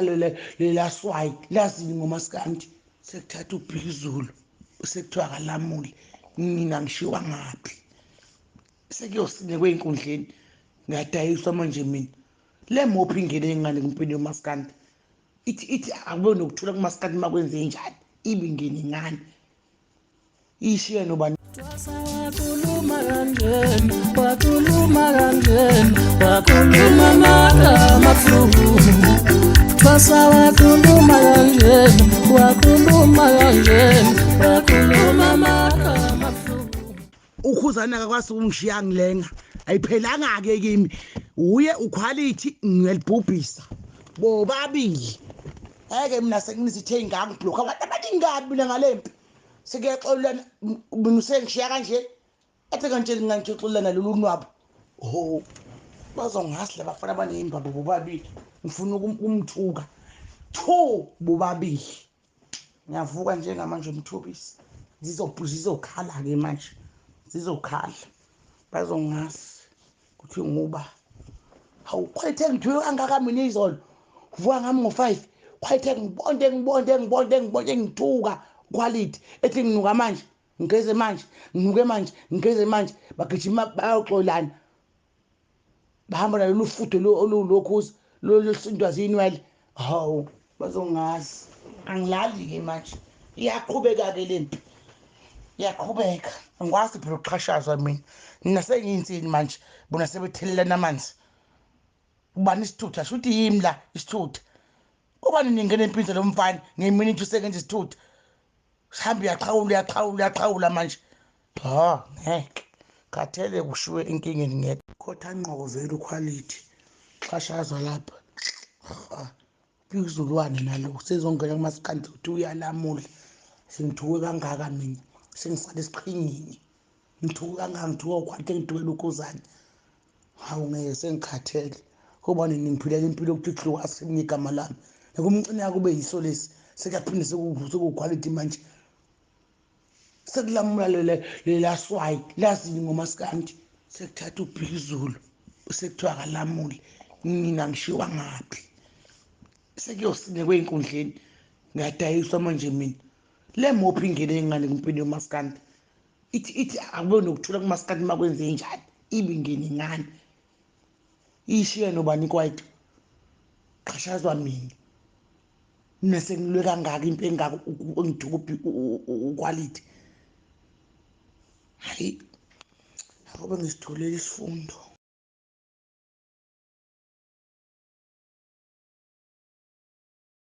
lela swai lazi ngomaskandi sekuthatha ubhikizulu sekuthiwa kalamuli mina ngishiwa ngaphi sekuyosine kweinkundleni ngiyadayiswa manje mina le mophi ingene engane kumpini yomaskandi ithi akube nokuthula kumaskandi makwenze njani ibingene ngani ishiye nobani wakuluma kanjeni wakuluma mabuhlungu Twasa wakuluma kanjeni wakuluma mabuhlungu uKhuzani akakwazi ukungishiya ngilenga ayiphelanga ke kimi uye uquality ngiyalibhubhisa bobabili ake mina senginisithe ingaka block abantu abaningabi mina ngalempi sekuyaxolana mina usengishiya kanje athe kanje ngangixolelana lolu nwabo ho bazongasile bafana abanezimbabo bobabili ngifuna ukumthuka tho bobabili ngiyavuka njengamanje umthobisi zizokhala ke manje zizokhala bazongasi kuthi nguba hawu kwethe ngithiwe angaka mina izolo vuka ngami ngo5 kwethe ngibonde ngithuka quality ethi nginuka manje ngigeze manje nginuke manje ngigeze manje bagijima bayoxolana bahamba nalolu futho olulokhuza lolusindwazi inwele hawu bazongazi angilali ke manje iyaqhubeka ke lempi iyaqhubeka angikwazi phela ukuqhashazwa mina sengiyinsini manje bona sebethelelana amanzi ubani isithutha shuthi yimi la isithutha ubani ningene empinzo lomfana ngeminute seconds isithutha sihambe uyaqhawula manje ngeke khathele kushiwe inkingeni ngeke khotha ngqoko vele uquality xhashazwa lapha izulwane nalo sezongena kumasikandi uthi uyalamula sengithuke kangaka mina sengisale isiqhingini ngithuke kangaka ngithuke uquality ngidukela uKhuzani hawu ngeke sengikhathele kubani ningiphilela impilo ukuthi hluka asimnike igama lami nakumncane kube yiso lesi sekuyaphinde sekuquality manje sekulamula lela swai lazi ngomaskandi sekuthatha ubhikizulu sekuthiwa kalamuli mina ngishiwa ngaphi sekuyosine kweinkundleni ngiyadayiswa manje mina le mophi ingene engane kumpini yomaskandi ithi akube nokuthula kumaskandi makwenze njani ibingene ngani ishiye nobani kwaito qhashazwa mina sengilwe kangaka impi engaka ngithuka uquality hayi akube ngisitholela isifundo